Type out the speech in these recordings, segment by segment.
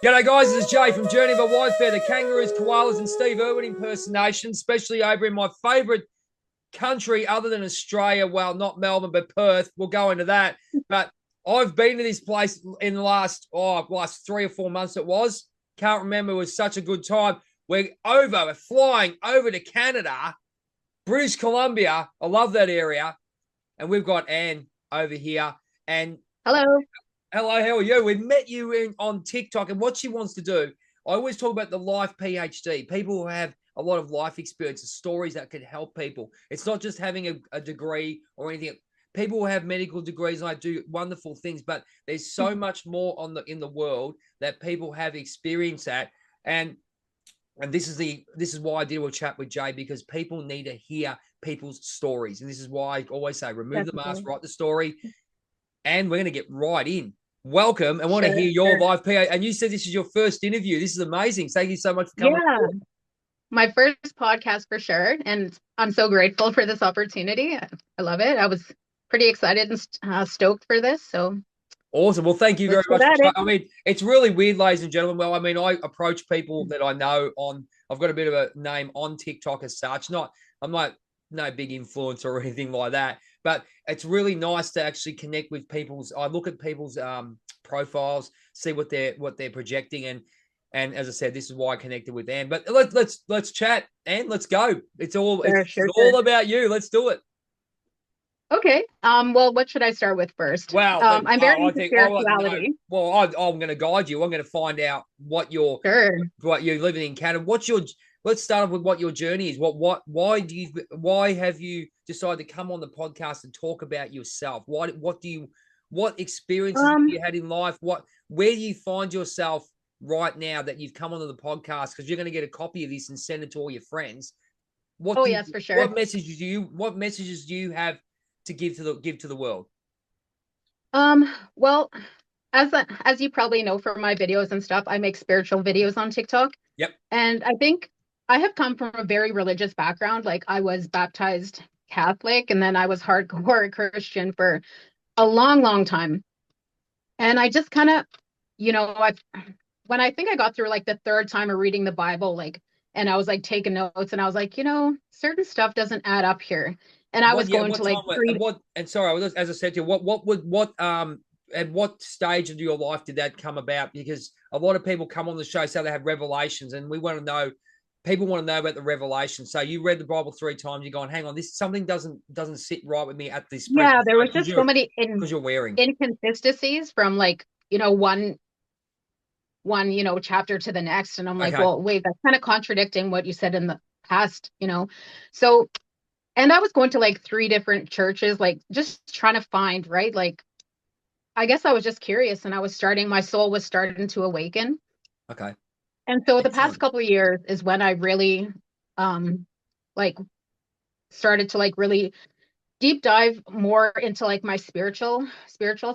G'day guys, this is Jay from Journey of a Whitefeather, kangaroos, koalas and Steve Irwin impersonation, especially over in my favourite country other than Australia. Well, not Melbourne, but Perth. We'll go into that. But I've been to this place in the last 3 or 4 months it was. Can't remember. It was such a good time. We're flying over to Canada, British Columbia. I love that area. And we've got Anne over here. And Hello. hello, how are you? We met you on TikTok, and what she wants to do. I always talk about the life PhD. People who have a lot of life experiences, stories that could help people. It's not just having a degree or anything. People who have medical degrees and I do wonderful things, but there's so much more in the world that people have experienced that. And this is why I did a chat with Jay, because people need to hear people's stories. And this is why I always say remove the mask, Definitely. write the story, and we're going to get right in. Welcome. I want to Sure, hear your sure. live PA. And you said this is your first interview. This is amazing. Thank you so much for coming on Yeah, board. my first podcast for sure. And I'm so grateful for this opportunity. I love it. I was pretty excited and stoked for this. So Awesome. Well, thank you very let's get much at it. I mean, it's really weird, ladies and gentlemen. Well, I mean, I approach people that I know I've got a bit of a name on TikTok as such. I'm not no big influencer or anything like that, but it's really nice to actually connect with I look at people's profiles, see what they're projecting, and as I said, this is why I connected with Anne. But let's chat, Anne. Let's go. Sure, It's sure, sure. all about you. Let's do it. Okay. Well, what should I start with first? Well, I'm very I into think no. spirituality. Well, I'm going to guide you. I'm going to find out Sure. what you're living in Canada. Let's start off with what your journey is. Why have you decided to come on the podcast and talk about yourself? What experiences have Um, you had in life? Where do you find yourself right now that you've come onto the podcast? Because you're going to get a copy of this and send it to all your friends. oh yes, for sure. What messages do you have to give to the world? Well, as you probably know from my videos and stuff, I make spiritual videos on TikTok. Yep. And I think I have come from a very religious background. Like I was baptized Catholic and then I was hardcore Christian for a long, long time. And I just kind of, I when I think I got through like the third time of reading the Bible, like, and I was like taking notes and I was like, certain stuff doesn't add up here. And I was going What to like time three. and sorry, as I said to you, at what stage of your life did that come about? Because a lot of people come on the show, say they have revelations, and people want to know about the revelation. So you read the Bible 3 times, you're going, hang on, this something doesn't sit right with me at this present Yeah, there was stage just so many because you're wearing. inconsistencies from like, one chapter to the next, and I'm like, Okay. well, wait, that's kind of contradicting what you said in the past. So, and I was going to like three different churches, like just trying to find, right, like I guess I was just curious, and my soul was starting to awaken. Okay. And so the past Excellent. couple of years is when I really um like started to like really deep dive more into like my spiritual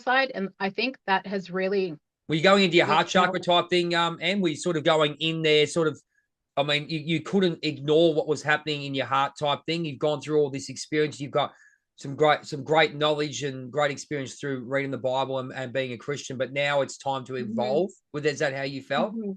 side, and I think that has really Were you going into your you heart chakra know type thing, and were you sort of going in there, sort of? I mean, you couldn't ignore what was happening in your heart type thing. You've gone through all this experience. You've got some great knowledge and great experience through reading the Bible and being a Christian. But now it's time to Mhm, evolve. Is that how you felt? mhm.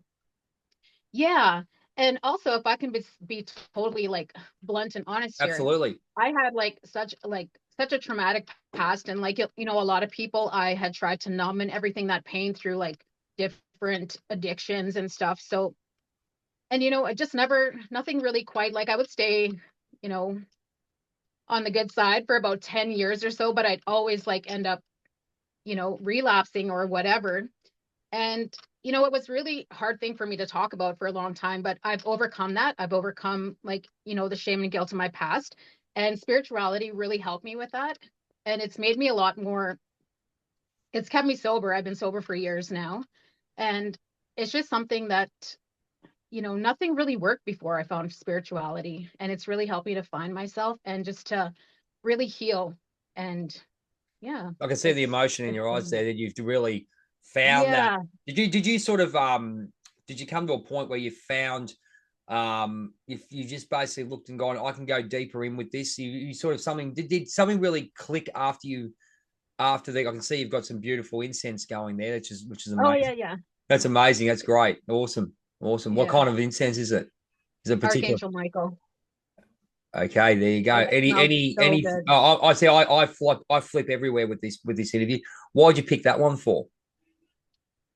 Yeah. And also, if I can be totally like blunt and honest here, Absolutely. I had like such a traumatic past, and like a lot of people, I had tried to numb and everything that pain through like different addictions and stuff. So, and I just never nothing really quite, like I would stay, you know, on the good side for about 10 years or so, but I'd always like end up, relapsing or whatever. And it was really hard thing for me to talk about for a long time, but I've overcome that. I've overcome, like, the shame and guilt of my past. And spirituality really helped me with that. And it's made me a lot more, it's kept me sober. I've been sober for years now. And it's just something that, nothing really worked before I found spirituality. And it's really helped me to find myself and just to really heal. And yeah, I can see the it's, emotion in it's, your eyes there that you've really found that. yeah. Did you sort of did you come to a point where you found if you just basically looked and gone, I can go deeper in with this? You sort of something did something really click after the I can see you've got some beautiful incense going there, which is Oh, yeah, amazing. yeah. That's amazing. That's great. Awesome. Awesome. What Yeah. kind of incense is it? Is it particular? Archangel Michael. Okay, there you go. Yeah, it smells so Any? good. I see. I flip everywhere with this interview. Why'd you pick that one for?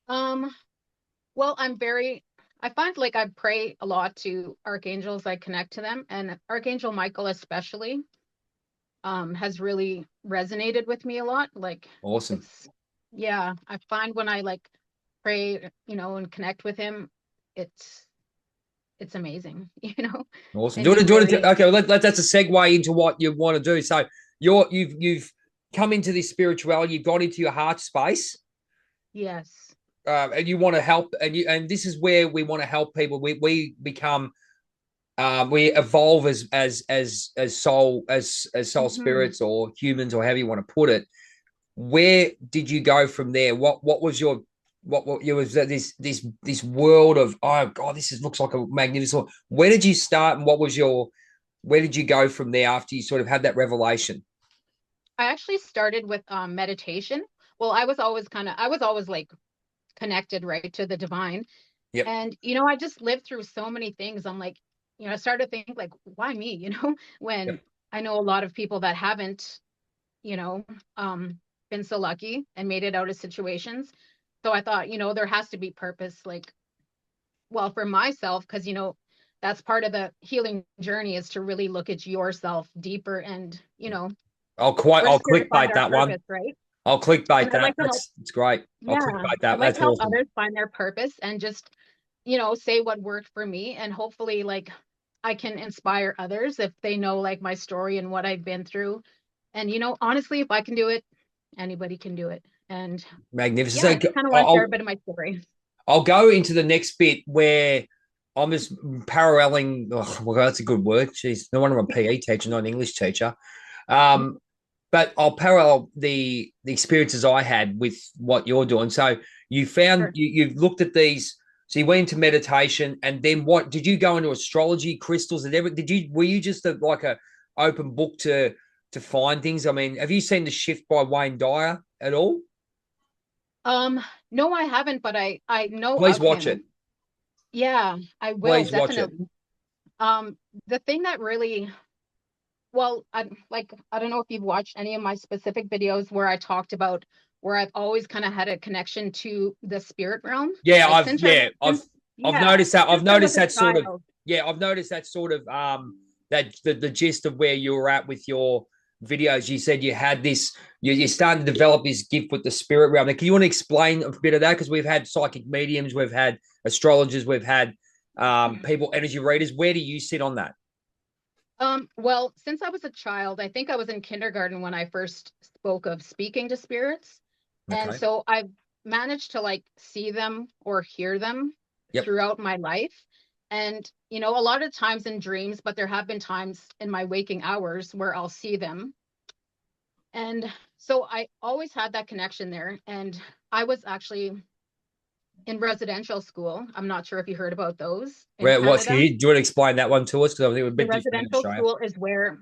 Um, well, I find like I pray a lot to archangels, I connect to them, and Archangel Michael especially has really resonated with me a lot. Like Awesome. it's yeah, I find when I like pray, and connect with him, it's it's amazing, Awesome. and he's very Okay, well, that's a segue into what you want to do. So you've come into this spirituality, you've got into your heart space, yes. and you want to help, and this is where we want to help people. We become we evolve as soul Hmm. spirits or humans or however you want to put it. Where did you go from there? What was your what you was this world of, oh god, looks like a magnificent. Where did you start, and what was your where did you go from there after you sort of had that revelation? I actually started with meditation. Well, I was always like connected right to the divine. Yep. And I just lived through so many things. I'm like, I started to think like, why me? When Yep. I know a lot of people that haven't, you know, been so lucky and made it out of situations. So I thought, there has to be purpose, like, well, for myself, because that's part of the healing journey is to really look at yourself deeper and, we're I'll just here to find clickbait our that one. purpose, right? I'll and clickbait I'd that. like to help It's great. I'll Yeah, clickbait that. I'd like That's to help awesome. others find their purpose and just, say what worked for me. And hopefully, like, I can inspire others if they know, like, my story and what I've been through. And, honestly, if I can do it, anybody can do it. And yeah, I Magnificent. just kind of want to share a bit of my story. I'll go into the next bit where I'm just paralleling. Oh, well, that's a good word. Jeez, no wonder I'm a PE teacher, not an English teacher. Um, but I'll parallel the experiences I had with what you're doing. So you found Sure. you've looked at these. So you went into meditation, and then what did you go into astrology, crystals, and everything? Were you just like a open book to find things? I mean, have you seen The Shift by Wayne Dyer at all? No, I haven't, but I know Please of watch it. him. Yeah, I will Please watch it. definitely. The thing that really Well, I don't know if you've watched any of my specific videos where I talked about where I've always kind of had a connection to the spirit realm. Yeah, Like since I since I've yeah, noticed that. I've since I was noticed a that sort of child. yeah, I've noticed that sort of that the gist of where you were at with your videos. You said you had this, you're starting to develop this gift with the spirit realm. Now, can you want to explain a bit of that? Because we've had psychic mediums, we've had astrologers, we've had people, energy readers. Where do you sit on that? Well, since I was a child, I think I was in kindergarten when I first spoke of speaking to spirits. And Okay. so I've managed to like see them or hear them Yep. throughout my life. And, a lot of times in dreams, but there have been times in my waking hours where I'll see them. And so I always had that connection there. And I was actually in residential school. I'm not sure if you heard about those in Where what's do Canada. you want to explain that one to us? Because I think it was a The bit different in residential Australia. school is where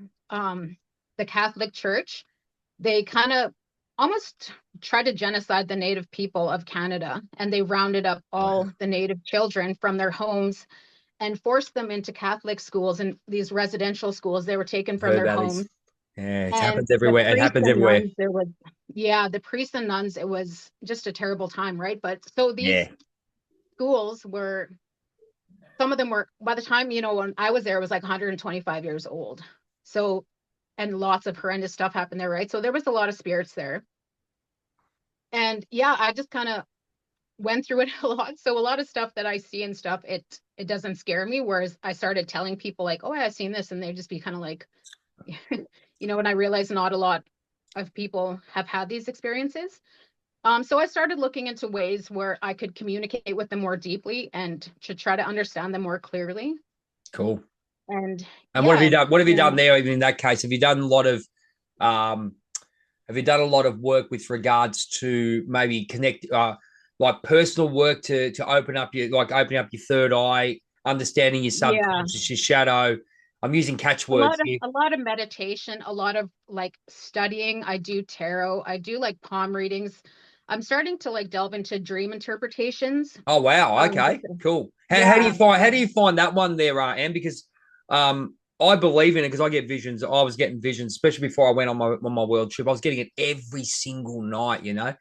the Catholic Church, they kind of almost tried to genocide the native people of Canada, and they rounded up Wow. all the native children from their homes and forced them into Catholic schools and these residential schools. They were taken I've from heard their that homes. is yeah, it And happens the everywhere. It priests happens and everywhere. nuns, the priests and nuns, it was just a terrible time, right? But so these Yeah. schools were, some of them were, by the time, when I was there, it was like 125 years old. So, and lots of horrendous stuff happened there, right? So there was a lot of spirits there. And yeah, I just kind of went through it a lot. So a lot of stuff that I see and stuff, it doesn't scare me. Whereas I started telling people like, oh, I've seen this, and they'd just be kind of like, and I realized not a lot of people have had these experiences. So I started looking into ways where I could communicate with them more deeply and to try to understand them more clearly. Cool. And And what have you yeah, done? What have you done and there? Even in that case, have you done a lot of um, have you done a lot of work with regards to maybe connect like personal work to open up your opening up your third eye, understanding your yeah, subconscious, your shadow. I'm using a catchwords lot of here. a lot of meditation, a lot of like studying. I do tarot, I do like palm readings. I'm starting to like delve into dream interpretations. Oh wow, Just, okay, cool. How do you yeah, find that one there, Anne? Because I believe in it because I get visions. I was getting visions, especially before I went on my world trip. I was getting it every single night, you know.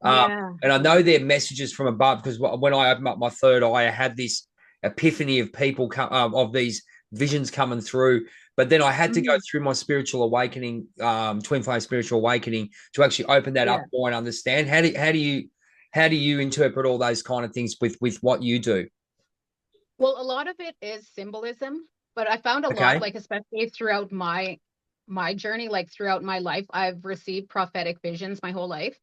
Um, yeah, and I know they're messages from above because when I opened up my third eye, I had this epiphany of people of these visions coming through. But then I had to go mhm, through my spiritual awakening, twin flame spiritual awakening, to actually open that up yeah. more and understand. How do you interpret all those kind of things with what you do? Well, a lot of it is symbolism, but I found a lot, Okay. like especially throughout my journey, like throughout my life, I've received prophetic visions my whole life.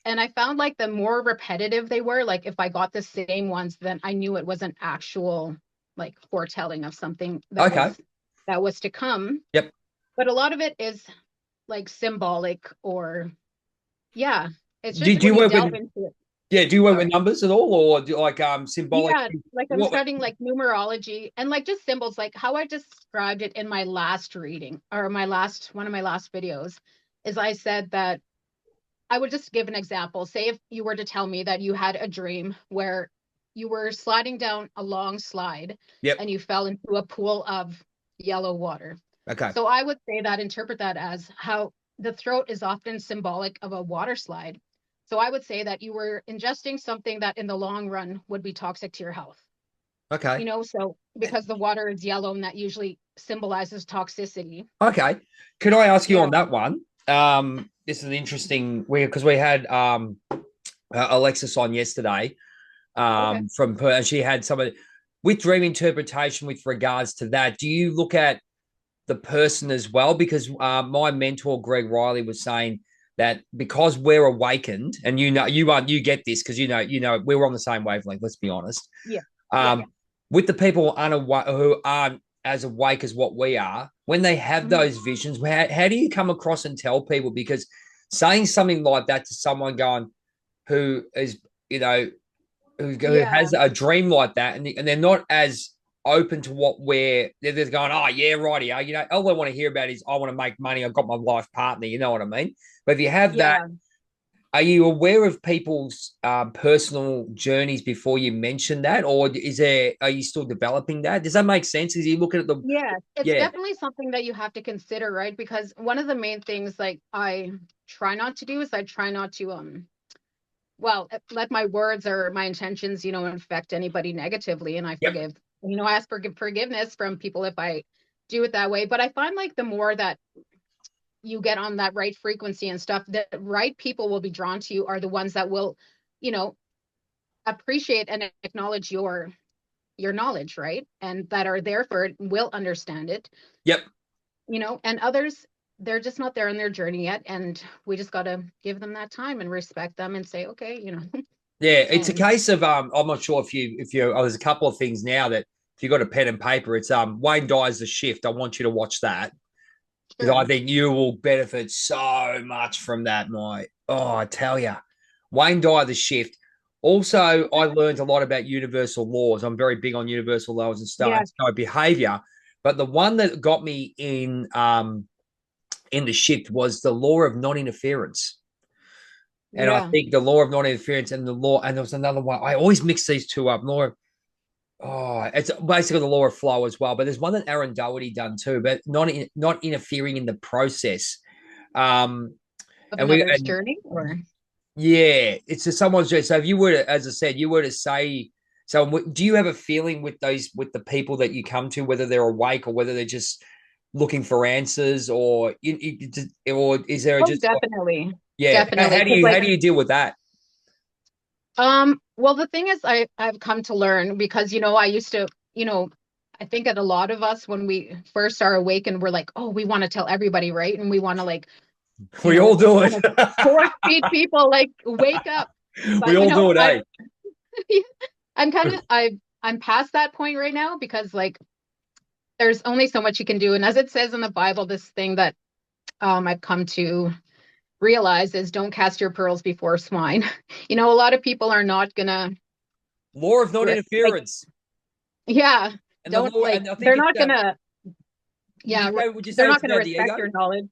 And I found like the more repetitive they were, like if I got the same ones, then I knew it was an actual like foretelling of something Okay. that was to come. Yep. But a lot of it is like symbolic or yeah, it's Do, just do you when you work with delve into it. do you work with Sorry. numbers at all, or do you like symbolic? Yeah, like I'm What? studying like numerology and like just symbols, like how I described it in my last reading or my last one of my last videos is I said that I would just give an example. Say if you were to tell me that you had a dream where you were sliding down a long slide Yep. and you fell into a pool of yellow water. Okay. So I would say that interpret that as how the throat is often symbolic of a water slide. So I would say that you were ingesting something that in the long run would be toxic to your health. Okay. So because the water is yellow and that usually symbolizes toxicity. Okay. Could I ask you Yeah. on that one? This is an interesting because we had Alexis on yesterday Okay. from and she had some of with dream interpretation with regards to that. Do you look at the person as well? Because my mentor Greg Riley was saying that because we're awakened, and you get this because we're on the same wavelength. Let's be honest. Yeah. Yeah. Um, Yeah. with the people who aren't as awake as what we are, when they have Mhm. those visions, how do you come across and tell people? Because saying something like that to someone going who is you know who Yeah. has a dream like that, and they're not as open to what they're just going, oh yeah, righty, all they want to hear about is I want to make money. I've got my life partner. You know what I mean? But if you have that, Yeah. are you aware of people's personal journeys before you mention that, or are you still developing that? Does that make sense? Is you looking at the Yeah. It's yeah, definitely something that you have to consider, right? Because one of the main things like I try not to do is I try not to well, let my words or my intentions, affect anybody negatively. And I yep, forgive, I ask for forgiveness from people if I do it that way. But I find like the more that you get on that right frequency and stuff, the right people will be drawn to you are the ones that will, you know, appreciate and acknowledge your knowledge, right? And that are there for it, will understand it, yep. and others they're just not there in their journey yet. And we just gotta give them that time and respect them and say, okay, Yeah, it's a and case of I'm not sure if you there's a couple of things now that if you got a pen and paper, it's Wayne Dyer's The Shift. I want you to watch that because I sure. think you will benefit so much from that, mate. Oh, I tell you, Wayne Dyer, The Shift. Also, I Okay. learned a lot about universal laws. I'm very big on universal laws and stuff, Yes. so behavior. But the one that got me in The Shift was the law of non-interference. And I Yeah. think the law of non-interference and the law, and there was another one. I always mix these two up. It's basically the law of flow as well. But there's one that Aaron Doherty done too, but not interfering in the process. Um, Of and we another's and journey or yeah, it's just someone's journey. So if you were to, as I said, you were to say, so do you have a feeling with the people that you come to, whether they're awake or whether they're just looking for answers, or is there oh, just definitely. yeah? Definitely. Because How like, do you deal with that? well, the thing is I've come to learn because, I used to, I think that a lot of us when we first are awakened, we're like, oh, we want to tell everybody, right? And we want to like, We all do it. kind of force feed people like wake up. We But all do it, eh? I'm kind of I'm past that point right now because like there's only so much you can do. And as it says in the Bible, this thing that I've come to realize is don't cast your pearls before swine. A lot of people are not gonna Law of like, non-interference, yeah, and the don't law, like, and I think they're it's not gonna, would you yeah, say would you they're say it's not gonna about the respect ego? your knowledge.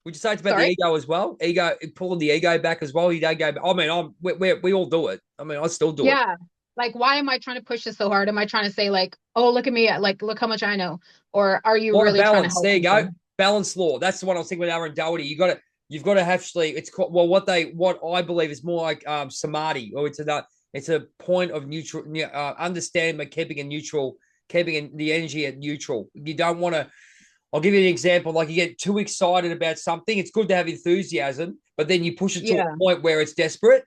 Would you say it's about the Sorry. ego as well? Ego, pulling the ego back as well. You don't go. I mean, we all do it. I mean, I still do it. Yeah. Like, why am I trying to push this so hard? Am I trying to say like, oh, look at me, like, look how much I know? Or are you Law of really trying to balance. help There you go. people? Balance law. That's the one I was thinking with Aaron Doherty. You've got to actually. It's called, well, what I believe is more like samadhi, or it's a point of neutral. Understand, but keeping a neutral, the energy at neutral. You don't want to. I'll give you an example. Like you get too excited about something. It's good to have enthusiasm, but then you push it to a Yeah. point where it's desperate.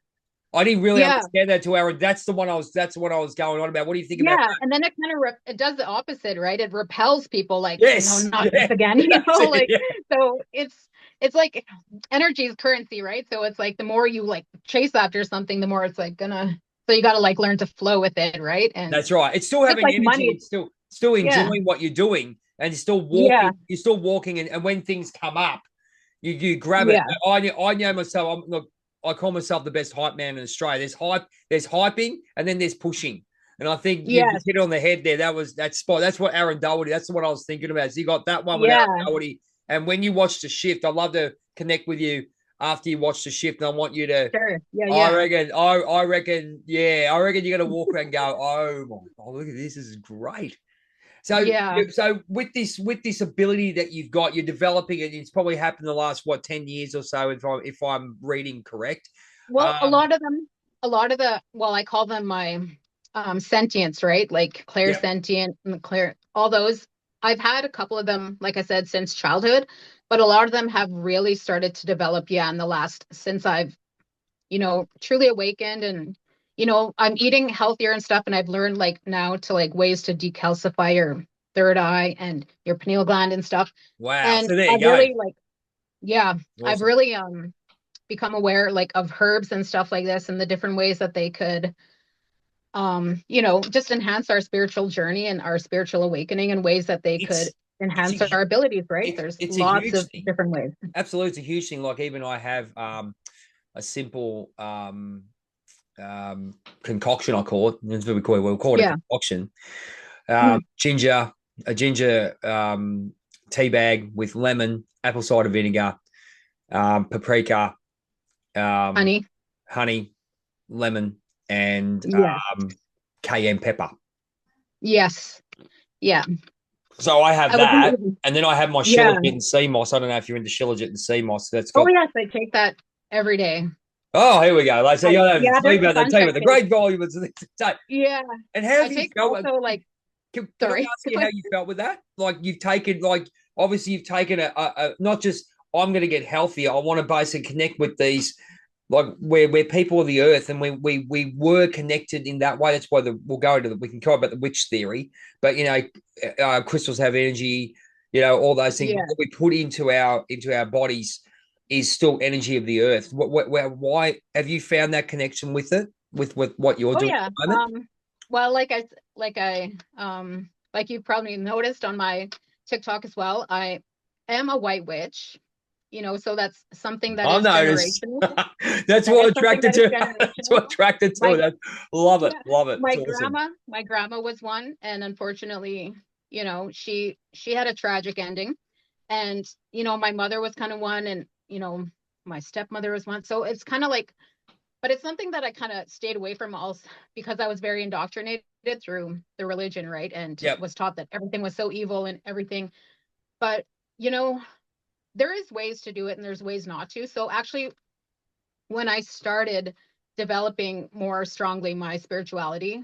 I didn't really Yeah. understand that to Aaron. That's the one I was. That's what I was going on about. What do you think about Yeah. that? And then it kind of it does the opposite, right? It repels people like, no, Yes. not this Yeah. again, That's it. like, Yeah. so it's like energy is currency, right? So it's like the more you like chase after something, the more it's like gonna, so you got to like learn to flow with it, right? And That's right. It's still just having like energy. money. It's still Yeah. enjoying what you're doing, and you're still Yeah. walking. You're still walking, and when things come up, you grab it. Yeah. I know myself. Look, I call myself the best hype man in Australia. There's hyping, and then there's pushing. And I think you Yes. just hit it on the head there. That spot. That's what Aaron Doherty. That's what I was thinking about. So you got that one with Aaron Yeah. Doherty. And when you watch the shift, I'd love to connect with you after you watch the shift. And I want you to. Sure. Yeah. Yeah. I reckon, yeah, I reckon you're gonna walk around and go, oh my god, look at this is great. So, Yeah. with this ability that you've got, you're developing it. It's probably happened the last 10 years or so, if I'm reading correct. Well, Um, a lot of the, well, I call them my sentience, right? Like yeah, clairsentient and clair, all those. I've had a couple of them, like I said, since childhood, but a lot of them have really started to develop, yeah, in the last, since I've, truly awakened and, I'm eating healthier and stuff. And I've learned like now to like ways to decalcify your third eye and your pineal gland and stuff. wow. And So there you I've go. really like, yeah, I've Awesome. really become aware like of herbs and stuff like this and the different ways that they could just enhance our spiritual journey and our spiritual awakening in ways that they could It's it's enhance our abilities, right? There's it's a lots huge of thing. different ways. Absolutely, it's a huge thing. Like even I have a simple concoction. I call it. That's what we call it. We'll call it a Yeah. concoction. Mm. Ginger, a ginger tea bag with lemon, apple cider vinegar, paprika, um, Honey. honey, lemon, and Yes. cayenne pepper. Yes. Yeah. So I have I was that, thinking, and then I have my yeah. shilajit and sea moss. I don't know if you're into shilajit and sea moss. That's Oh got. yes, I take that every day. Oh, here we go. Like so, you know, Yeah, tell me there's a about that. bunch Tell me I about the take. great volume. Yeah. And how I have you take felt? also like, Can I sorry. ask you how you felt with that? Like you've taken, like obviously you've taken a not just I'm going to get healthier. I want to basically connect with these, like we're people of the earth, and we were connected in that way. That's why we'll go into we can go about the witch theory, but crystals have energy. All those things. Yeah. What we put into our bodies is still energy of the earth. Why have you found that connection with it? With what you're Oh doing yeah. at the moment? Well, like you probably noticed on my TikTok as well, I am a white witch, so that's something that I is noticed. generational. That's That what is something attracted that is to. That's generational. what attracted to My it. Love it. Yeah, Love it. It's awesome. my grandma was one, and unfortunately, she had a tragic ending. And my mother was kind of one, and my stepmother was one. So it's kind of like, but it's something that I kind of stayed away from also because I was very indoctrinated through the religion, right? And Yep. was taught that everything was so evil and everything. But there is ways to do it and there's ways not to. So actually, when I started developing more strongly my spirituality,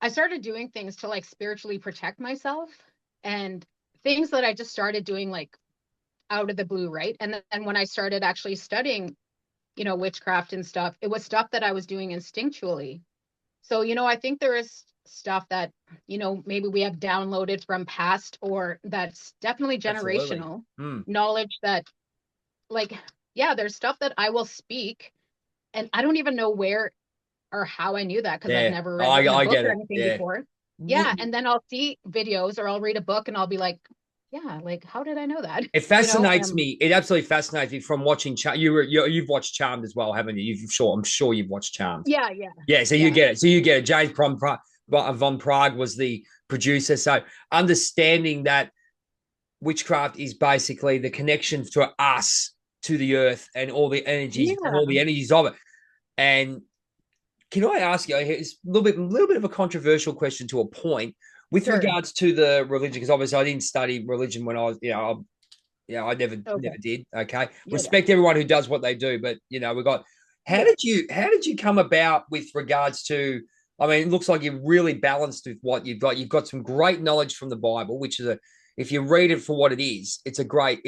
I started doing things to like spiritually protect myself and things that I just started doing like out of the blue, right? And then when I started actually studying, witchcraft and stuff, it was stuff that I was doing instinctually. So, I think there is stuff that, maybe we have downloaded from past or that's definitely Absolutely. generational Mm. knowledge that, like, yeah, there's stuff that I will speak and I don't even know where or how I knew that because I've Yeah. never read it in a I book get or it. anything Yeah. before. Yeah. Would- And then I'll see videos or I'll read a book and I'll be like, yeah, like, how did I know that? It fascinates me. It absolutely fascinates me from watching. You've watched Charmed as well, haven't you? I'm sure you've watched Charmed. Yeah. Yeah. Yeah. So you Yeah. get it. So you get it. James Von Prague was the producer. So understanding that witchcraft is basically the connection to us to the earth and all the energies and all Yeah, the energies of it. And can I ask you? It's a little bit of a controversial question to a point with sure. regards to the religion, because obviously I didn't study religion when I was, I never Okay. did. Okay, Yeah, yeah. respect everyone who does what they do, but we got. Yeah. How did you come about with regards to? I mean, it looks like you're really balanced with what you've got. You've got some great knowledge from the Bible, which is if you read it for what it is, it's a Yeah. great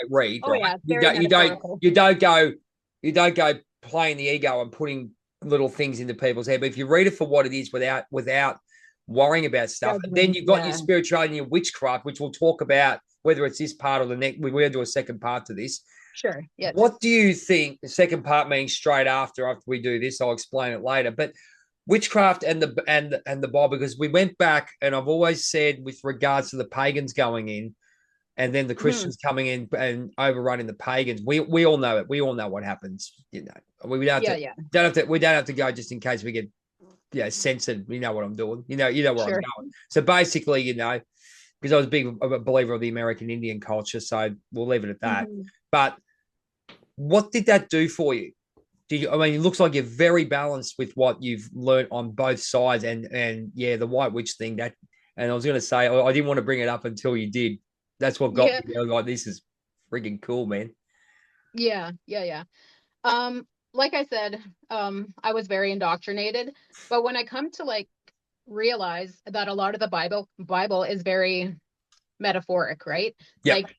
read, Oh right? yeah, it's You very don't you don't metaphorical. you don't go you don't go playing the ego and putting little things into people's head. But if you read it for what it is without worrying about stuff, and then Judgment. you've got your Yeah. spirituality and your witchcraft, which we'll talk about whether it's this part or the next. We're going to do a second part to this. Sure. Yes. What do you think? The second part means straight after we do this. I'll explain it later. But witchcraft and the Bible, because we went back, and I've always said with regards to the pagans going in, and then the Mhm. Christians coming in and overrunning the pagans. We all know it. We all know what happens. We don't Yeah, have to yeah. we don't have to go just in case we get censored. You know what I'm doing. You know where I'm Sure. going. So basically, because I was a believer of the American Indian culture, so we'll leave it at that. Mhm. But what did that do for you? I mean, it looks like you're very balanced with what you've learned on both sides, and yeah, the white witch thing. And I was going to say I didn't want to bring it up until you did. That's what got Yeah. me. I was like, this is freaking cool, man. Yeah. Yeah. Yeah. Like I said, I was very indoctrinated, but when I come to like realize that a lot of the Bible is very metaphoric, right? Yep, Like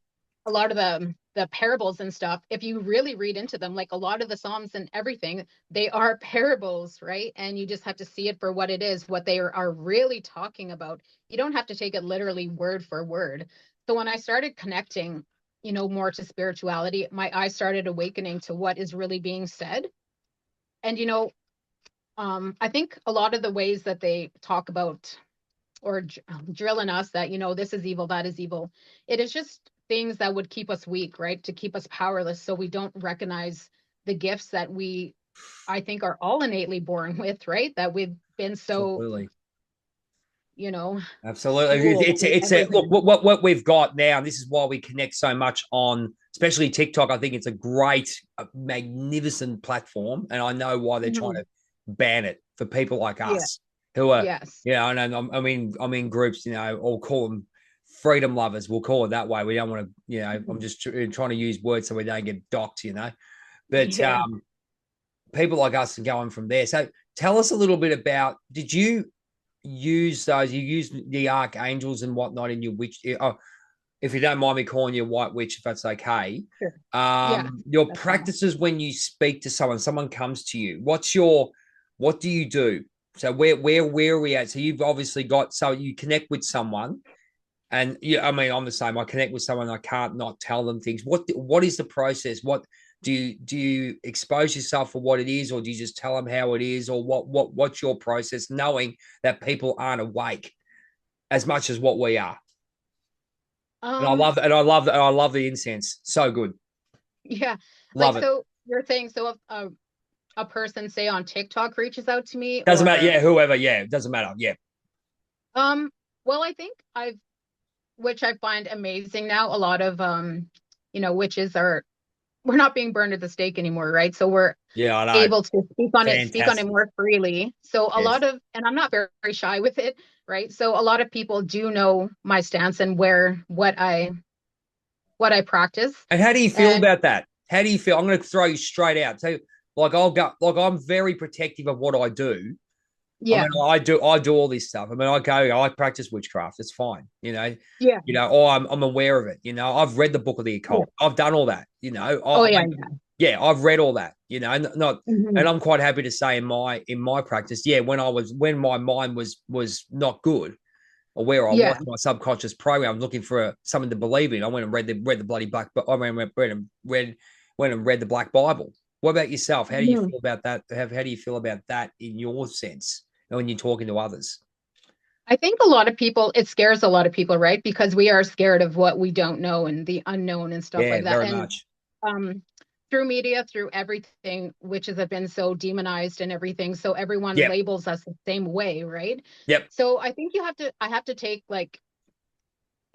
a lot of the parables and stuff, if you really read into them, like a lot of the Psalms and everything, they are parables, right? And you just have to see it for what it is, what they are really talking about. You don't have to take it literally word for word. So when I started connecting, more to spirituality, my eyes started awakening to what is really being said. And I think a lot of the ways that they talk about or drill in us that this is evil, that is evil, it is just things that would keep us weak, right? To keep us powerless, so we don't recognize the gifts that I think are all innately born with, right? That we've been so absolutely. you know Absolutely. schooled It's and it's a look everything. what we've got now, and this is why we connect so much on especially TikTok. I think it's a great, magnificent platform, and I know why they're trying Mhm. to ban it for people like Yeah. us who are, Yes. and I'm in groups, or call them freedom lovers. We'll call it that way. We don't want to, I'm Mhm. just trying to use words so we don't get docked. But Yeah. people like us are going from there. So tell us a little bit about, did you use those? You use the archangels and whatnot in your witch. Oh, if you don't mind me calling you a white witch, if that's okay. Sure. Yeah, Your that's fine. practices when you speak to someone comes to you. What do you do? So where are we at? So you've obviously got, so you connect with someone, and yeah, I mean, I'm the same. I connect with someone, I can't not tell them things. What is the process? What do you expose yourself for what it is, or do you just tell them how it is, or what's your process, knowing that people aren't awake as much as what we are? And I um love and I love that I love the incense. So good. yeah, like, Love it. so you're saying, so if a person, say, on TikTok reaches out to me, Doesn't matter. or Yeah, whoever. Yeah, it doesn't matter. Yeah. um well, I think which I find amazing now, a lot of witches are, we're not being burned at the stake anymore, right? So we're Yeah, I know. able to speak on it Fantastic. more freely. So a Yes. lot of, and I'm not very, very shy with it, right? So a lot of people do know my stance and where what I practice. And how do you feel And about that? How do you feel? I'm going to throw you straight out. So, I'm very protective of what I do. I yeah, mean, I do all this stuff. I mean, I practice witchcraft. It's fine. yeah, Or I'm aware of it. I've read the book of the yeah. occult. I've done all that. Oh yeah, yeah. Yeah, I've read all that. Not, and Mhm. I'm quite happy to say in my practice, yeah, when my mind was not good, or where I was, Yeah. my subconscious program looking for something to believe in, I went and read the bloody black. But I went and read the Black Bible. What about yourself? How do you Mhm. feel about that? How do you feel about that in your sense when you're talking to others? I think a lot of people, it scares a lot of people, right? Because we are scared of what we don't know and the unknown and stuff Yeah, like that. very And much. um, through media, through everything, witches have been so demonized and everything. So everyone Yep. labels us the same way, right? Yep. So I think I have to take, like,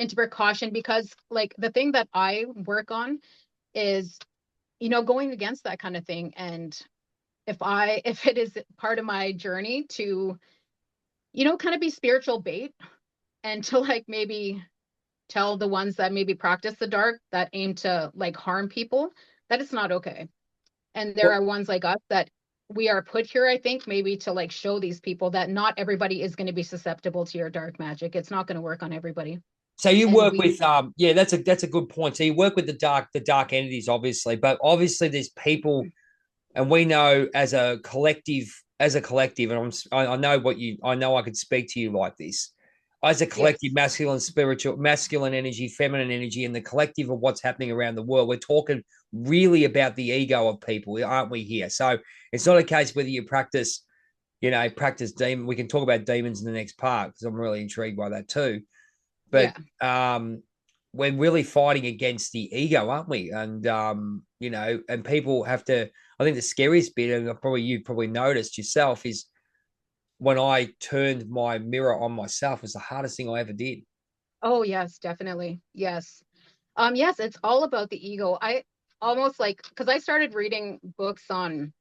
into precaution, because like the thing that I work on is, going against that kind of thing. And if it is part of my journey to, kind of be spiritual bait, and to like maybe tell the ones that maybe practice the dark, that aim to like harm people, that it's not okay. And there Well, are ones like us that we are put here, I think, maybe to like show these people that not everybody is going to be susceptible to your dark magic. It's not going to work on everybody. so you And work we with yeah, that's a good point. So you work with the dark entities, obviously, but obviously there's people, and we know as a collective, and I know I know I could speak to you like this. As a collective, Yes. masculine, spiritual, masculine energy, feminine energy, and the collective of what's happening around the world, we're talking really about the ego of people, aren't we here? So it's not a case whether you practice demon. We can talk about demons in the next part because I'm really intrigued by that too. But Yeah. we're really fighting against the ego, aren't we? And and people have to. I think the scariest bit, and you've probably noticed yourself, is when I turned my mirror on myself was the hardest thing I ever did. Oh, yes, definitely. Yes. Yes, it's all about the ego. I almost like, because I started reading books on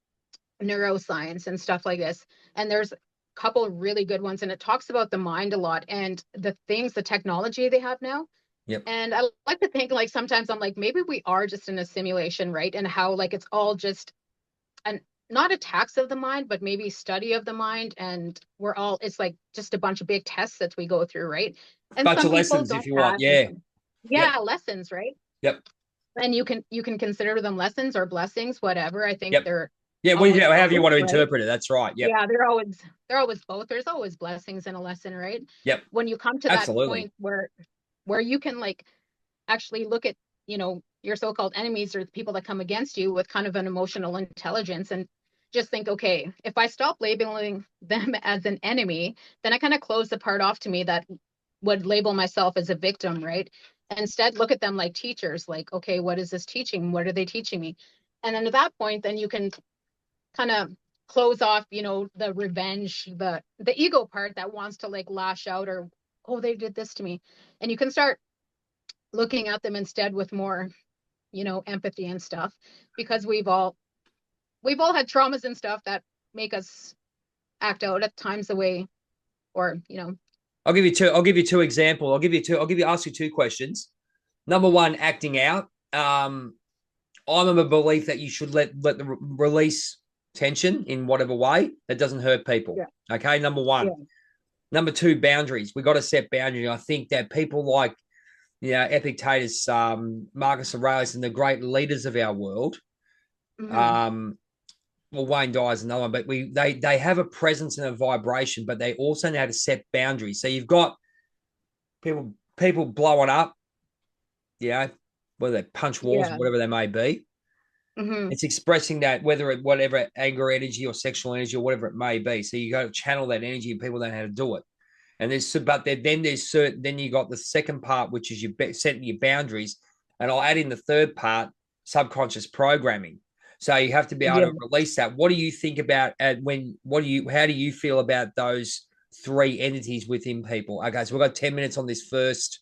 neuroscience and stuff like this, and there's a couple of really good ones, and it talks about the mind a lot and the technology they have now. Yep. And I like to think, like, sometimes I'm like, maybe we are just in a simulation, right? And how like it's all just an not attacks of the mind, but maybe study of the mind. And it's like just a bunch of big tests that we go through, right? And Bunch some of people lessons if don't you want. pass, and Yeah. Yep. yeah, lessons, right? Yep. And you can consider them lessons or blessings, whatever. I think Yep. they're Yeah. Well, always yeah, however you both, want to right? interpret it. That's right. Yep. Yeah, they're always both. There's always blessings in a lesson, right? Yep. When you come to that Absolutely. point where you can like actually look at, your so-called enemies or the people that come against you with kind of an emotional intelligence, and just think, okay, if I stop labeling them as an enemy, then I kind of close the part off to me that would label myself as a victim, right? And instead look at them like teachers, like, okay, what is this teaching? What are they teaching me? And then at that point, then you can kind of close off, the revenge, the ego part that wants to like lash out, or, oh, they did this to me. And you can start looking at them instead with more, empathy and stuff, because we've all had traumas and stuff that make us act out at times the way, or, I'll give you two. I'll give you two examples. I'll give you two. Ask you two questions. Number one, acting out. I'm of a belief that you should let the release tension in whatever way that doesn't hurt people. yeah, Okay, number one. yeah, Number two, boundaries. We got to set boundaries. I think that people like Epictetus, Marcus Aurelius, and the great leaders of our world. hmm Well, Wayne Dyer is another one, but they have a presence and a vibration, but they also know how to set boundaries. So you've got people blowing up, whether they punch walls or yeah, whatever they may be. hmm It's expressing that, whatever anger energy or sexual energy or whatever it may be. So you got to channel that energy, and people don't know how to do it. And then you got the second part, which is you setting your boundaries, and I'll add in the third part, subconscious programming. So you have to be able yeah. to release that. What do you think about how do you feel about those three entities within people? Okay, so we've got 10 minutes on this first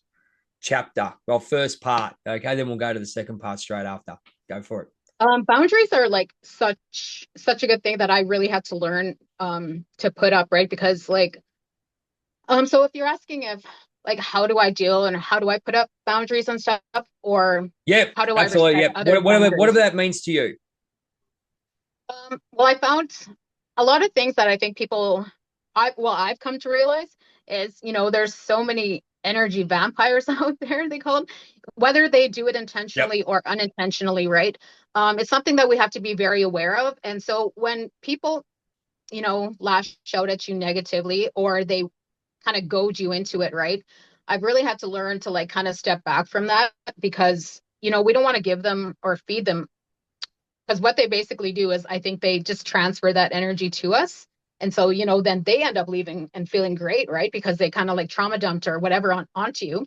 chapter, first part. Okay, then we'll go to the second part straight after. Go for it. Boundaries are like such a good thing that I really had to learn to put up, right? Because like, so if you're asking if like how do I deal and how do I put up boundaries and stuff, or Yep, how do I absolutely. respect Yep. others' Whatever boundaries? that means to you. Well, I found a lot of things that I think I've come to realize is, there's so many energy vampires out there, they call them, whether they do it Yep. intentionally or unintentionally, right? It's something that we have to be very aware of. And so when people, lash out at you negatively, or they kind of goad you into it, right? I've really had to learn to like kind of step back from that, because, we don't want to give them or feed them, because what they basically do is I think they just transfer that energy to us. And so, then they end up leaving and feeling great, right? Because they kind of like trauma dumped or whatever onto you.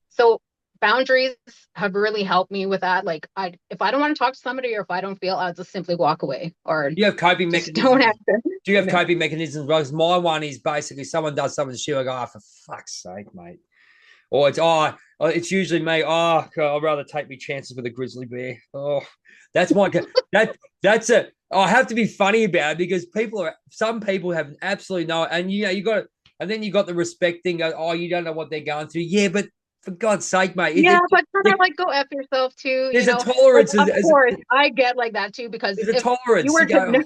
So boundaries have really helped me with that. Like, if I don't want to talk to somebody, or if I don't feel, I'll just simply walk away, or Do you have coping just don't mechanisms? answer. Do you have coping mechanisms? Because my one is basically someone does something to you, I go, oh, for fuck's sake, mate. Or it's usually me. Oh, God, I'd rather take me chances with a grizzly bear. Oh, that's my that's it. I have to be funny about it because some people have absolutely no, and you got it, and then you got the respect thing. Oh, you don't know what they're going through. Yeah, but for God's sake, mate, Yeah, but kind of like go F yourself too, there's you a know. Like tolerance. of course I get like that too because There's a if you tolerance. were You to go, know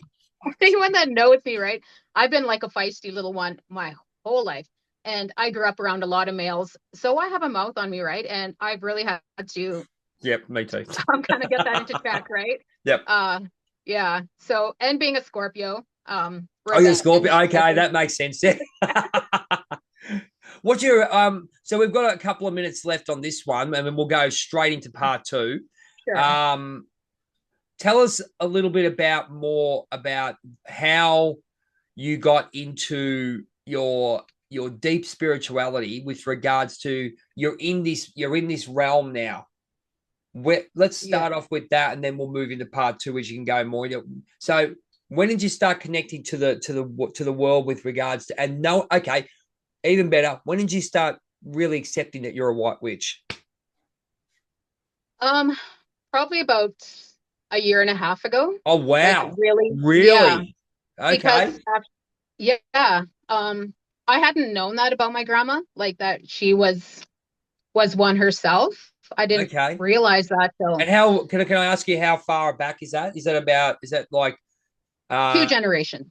anyone that knows me, right? I've been like a feisty little one my whole life. And I grew up around a lot of males. So I have a mouth on me, right? And I've really had to yep, me too. kind of get that into check, right? Yep. Uh yeah. So and being a Scorpio, Oh, you're a Scorpio. revenge. Like Okay, that makes sense. Yeah. What's your so we've got a couple of minutes left on this one, and then we'll go straight into part two. sure. Um, tell us a little bit more about how you got into your deep spirituality with regards to you're in this realm now. Let's Yeah. start off with that, and then we'll move into part two, as you can go more into. So, when did you start connecting to the world with regards to and no? Okay, even better. When did you start really accepting that you're a white witch? Um Probably about a year and a half ago. Oh Like wow, really, yeah. really? Because Okay, yeah, I hadn't known that about my grandma, like that she was one herself. I didn't okay. realize that till And how can I ask you how far back is that? Is that like two uh generations.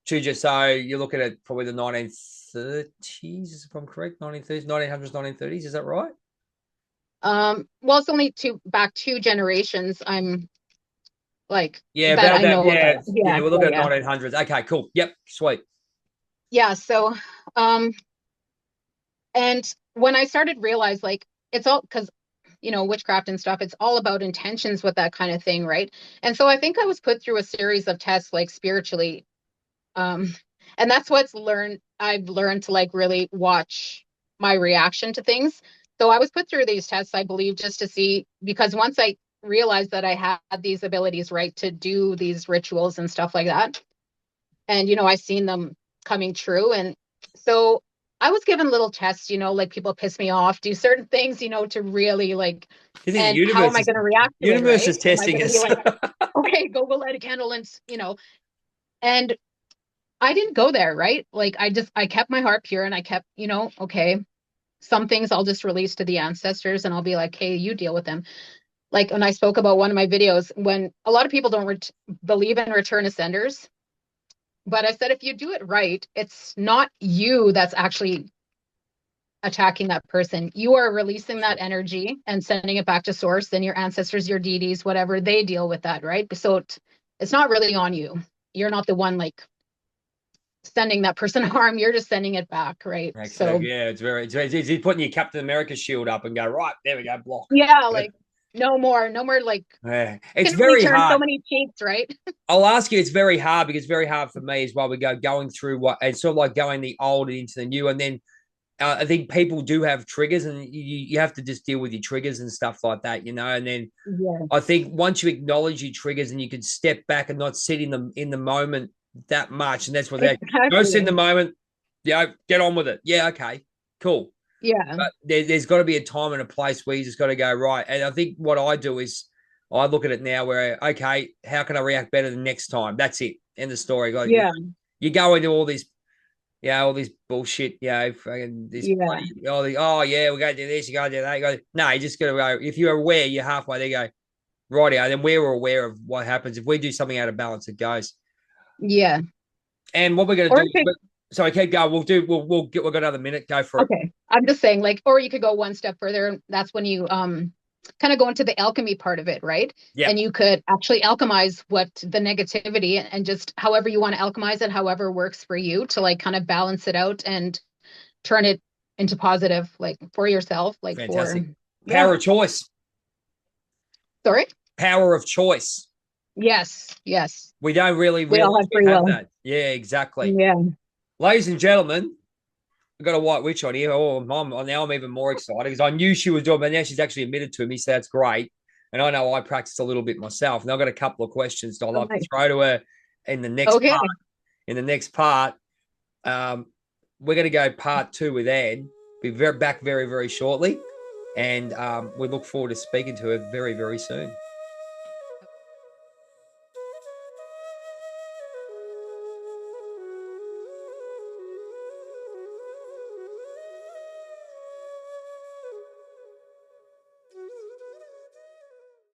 just so you're looking at probably the 1930s, if I'm correct, 1930s, 1900s, 1930s, is that right? Well, it's only two generations. I'm like Yeah, that I about know yeah, about. yeah, Yeah, we're yeah, looking at yeah. 1900s. Okay, cool. Yep, sweet. Yeah, so and when I started realize like it's all because witchcraft and stuff, it's all about intentions with that kind of thing, right? And so I think I was put through a series of tests like spiritually. Um, and that's I've learned to like really watch my reaction to things. So I was put through these tests, I believe, just to see, because once I realized that I had these abilities, right, to do these rituals and stuff like that, and I seen them coming true. And so I was given little tests, like people piss me off, do certain things, to really like, You think the and how am I going to react to it, universe right? is Am I testing going to be us? like, okay, go light a candle and and I didn't go there, right? Like I kept my heart pure and I kept, okay, some things I'll just release to the ancestors and I'll be like, hey, you deal with them. Like when I spoke about one of my videos, when a lot of people don't believe in return ascenders, but I said if you do it right, it's not you that's actually attacking that person. You are releasing that Sure. energy and sending it back to source, then your ancestors, your deities, whatever, they deal with that, right? So it's not really on you. You're not the one like sending that person harm, you're just sending it back, right? Actually, So yeah, it's putting your Captain America shield up and go, right, there we go, block. yeah, like no more like Yeah. you It's can only very turn so hard. many cheeks, right? I'll ask you, it's very hard because it's very hard for me as well. We go going through what and sort of like going the old into the new. And then I think people do have triggers and you have to just deal with your triggers and stuff like that, And then Yeah, I think once you acknowledge your triggers and you can step back and not sit in the moment that much, and that's what they go sit in the exactly. moment, get on with it. Yeah, okay, cool. Yeah, But there's got to be a time and a place where you just got to go right. And I think what I do is I look at it now where okay, how can I react better the next time? That's it. End of story. Like yeah, you go into all this bullshit, fucking this yeah, bloody, oh yeah, we're going to do this, you got to do that. No, you just got to go. If you're aware, you're halfway there. Go right, then we're aware of what happens if we do something out of balance. It goes. yeah. And what we're going to Or do. Sorry, keep going. We've got another minute. Go for it. okay, I'm just saying, like, or you could go one step further, and that's when you kind of go into the alchemy part of it, right? Yeah, And you could actually alchemize what the negativity and just however you want to alchemize it, however works for you to like kind of balance it out and turn it into positive, like for yourself, like for fantastic. yeah. Power of choice. Sorry. Power of choice. Yes, yes. We don't really We all realize have we free have will. that. Yeah, exactly. Yeah. Ladies and gentlemen, we've got a white witch on here. Now I'm even more excited because I knew she was doing, but now she's actually admitted to me, so that's great. And I know I practiced a little bit myself. And I've got a couple of questions that I'd Oh, love to nice. throw to her in the next Okay. part. In the next part, um, we're going to go part two with Anne. Be back very, very shortly. And we look forward to speaking to her very, very soon.